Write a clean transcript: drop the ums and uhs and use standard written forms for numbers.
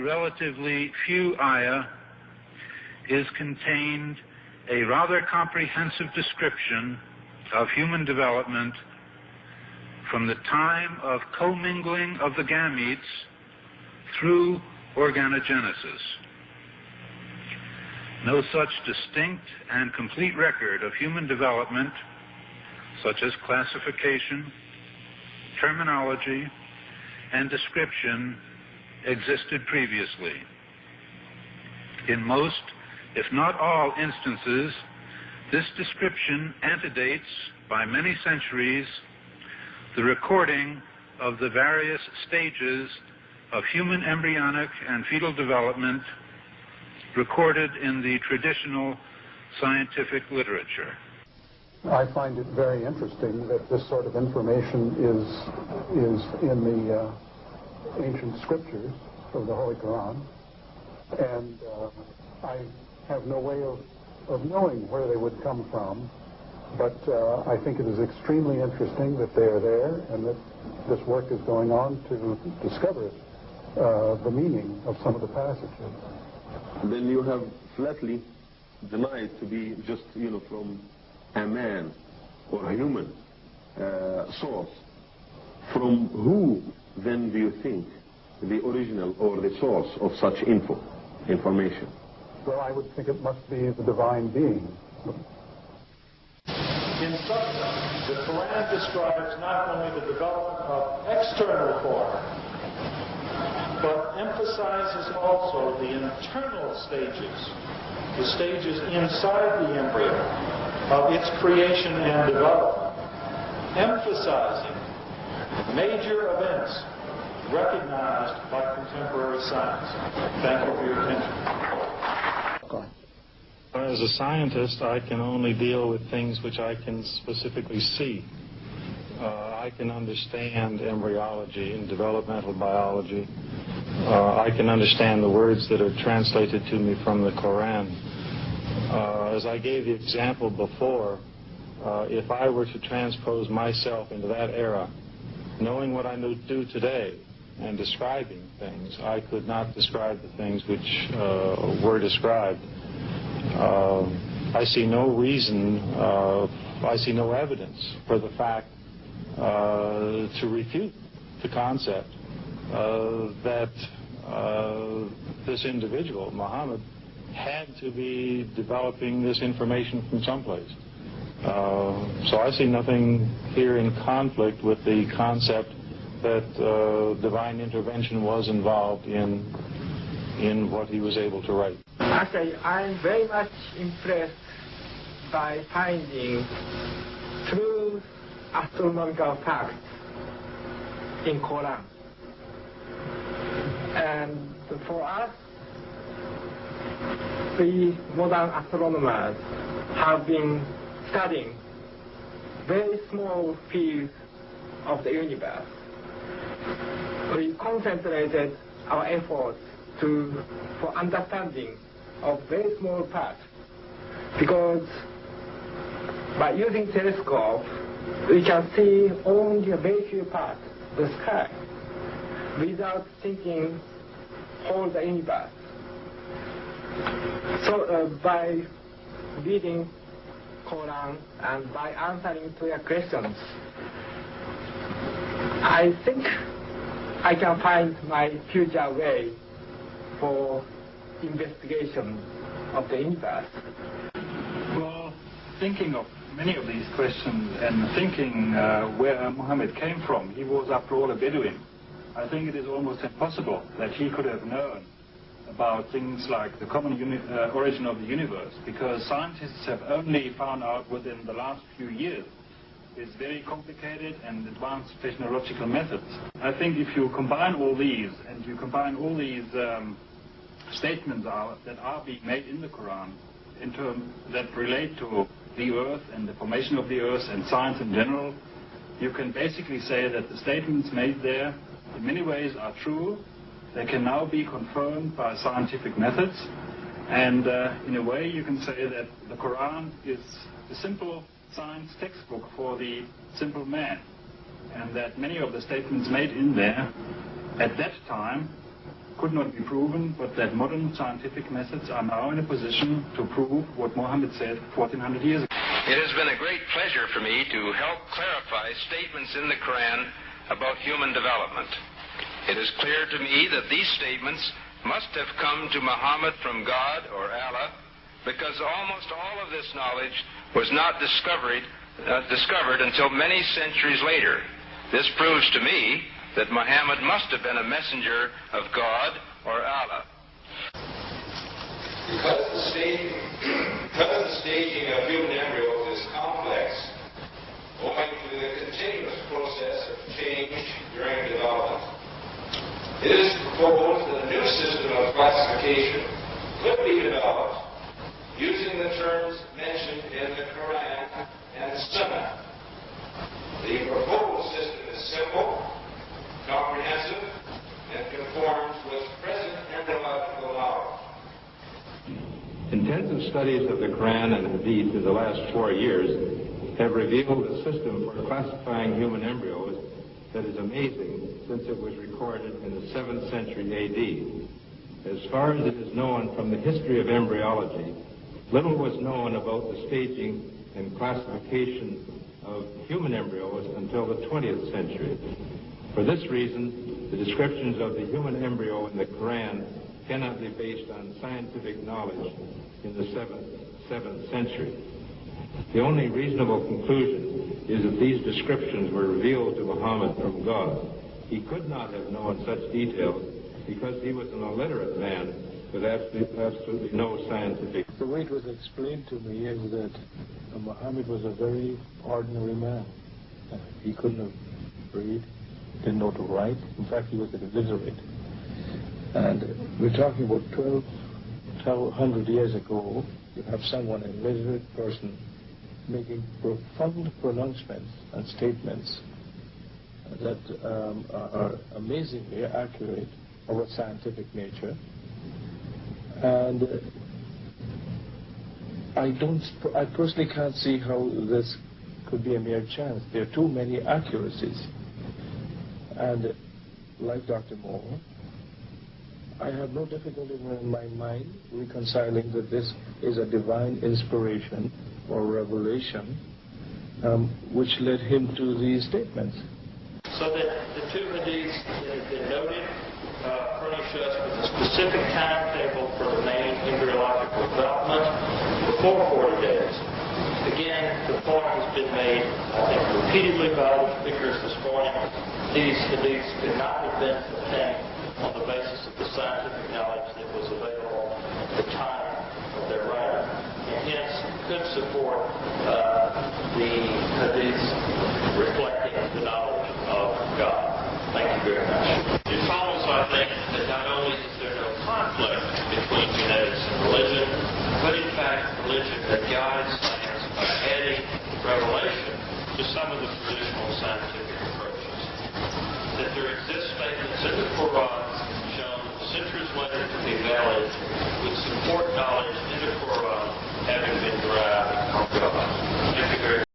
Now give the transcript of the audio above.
relatively few ayah is contained a rather comprehensive description of human development from the time of commingling of the gametes through organogenesis. No such distinct and complete record of human development, such as classification, terminology, and description, existed previously. In most, if not all instances, this description antedates by many centuries the recording of the various stages of human embryonic and fetal development recorded in the traditional scientific literature. I find it very interesting that this sort of information is in the ancient scriptures of the Holy Quran, and I have no way of knowing where they would come from, but I think it is extremely interesting that they are there and that this work is going on to discover the meaning of some of the passages. Then you have flatly denied to be just, from a man or a human source. From who then do you think the original or the source of such information? Well, I would think it must be the divine being. In substance, the Quran describes not only the development of external form, but emphasizes also the internal stages, the stages inside the embryo of its creation and development, emphasizing major events recognized by contemporary science. Thank you for your attention. As a scientist, I can only deal with things which I can specifically see. I can understand embryology and developmental biology. I can understand the words that are translated to me from the Quran. As I gave the example before, if I were to transpose myself into that era, knowing what I do today and describing things, I could not describe the things which were described. I see no reason, I see no evidence for the fact to refute the concept that this individual, Muhammad, had to be developing this information from someplace. So I see nothing here in conflict with the concept that divine intervention was involved in what he was able to write. Actually, I'm very much impressed by finding true astronomical facts in Quran. And for us, the modern astronomers have been studying very small fields of the universe. We concentrated our efforts for understanding of very small parts, because by using telescope we can see only a very few parts of the sky without thinking whole the universe. So by reading Quran and by answering to your questions, I think I can find my future way for investigation of the universe. Well, thinking of many of these questions and thinking where Muhammad came from, he was after all a Bedouin. I think it is almost impossible that he could have known about things like the common origin of the universe, because scientists have only found out within the last few years. It's very complicated and advanced technological methods. I think if you combine all these, and you combine all these statements that are being made in the Quran, in terms that relate to the earth and the formation of the earth and science in general, you can basically say that the statements made there in many ways are true. They can now be confirmed by scientific methods, and in a way you can say that the Quran is a simple science textbook for the simple man, and that many of the statements made in there at that time could not be proven, but that modern scientific methods are now in a position to prove what Muhammad said 1400 years ago. It has been a great pleasure for me to help clarify statements in the Quran about human development. It is clear to me that these statements must have come to Muhammad from God or Allah, because almost all of this knowledge was not discovered until many centuries later. This proves to me that Muhammad must have been a messenger of God or Allah. Because the staging of human embryos is complex, owing to the continuous process of change during development, it is proposed that a new system of classification could be developed using the terms mentioned in the Quran and Sunnah. The proposed system is simple, comprehensive, and conforms with present embryological knowledge. Intensive studies of the Quran and Hadith in the last 4 years have revealed a system for classifying human embryos that is amazing, since it was recorded in the 7th century A.D. As far as it is known from the history of embryology, little was known about the staging and classification of human embryos until the 20th century. For this reason, the descriptions of the human embryo in the Quran cannot be based on scientific knowledge in the 7th century. The only reasonable conclusion is that these descriptions were revealed to Muhammad from God. He could not have known such details because he was an illiterate man with absolutely no scientific. The way it was explained to me is that Muhammad was a very ordinary man. He couldn't have read, didn't know to write. In fact, he was illiterate. And we're talking about 1,200 years ago. You have someone, an illiterate person, making profound pronouncements and statements that are amazingly accurate of a scientific nature. And I personally can't see how this could be a mere chance. There are too many accuracies. And like Dr. Moore, I have no difficulty in my mind reconciling that this is a divine inspiration or revelation which led him to these statements. So that the two hadiths that have been noted furnish us with a specific timetable for the main embryological development before 40 days. Again, the point has been made, I think, repeatedly by the speakers this morning. These hadiths could not have been obtained on the basis of the scientific knowledge that was available at the time of their writing, and hence could support the hadiths reflecting the knowledge of God. Thank you very much. It follows, I think, that not only is there no conflict between genetics and religion, but in fact religion that guides science by adding revelation to some of the traditional scientific approaches. That there exist statements in the Quran shown centuries later to be valid would support knowledge in the Quran having been derived from God. Thank you very much.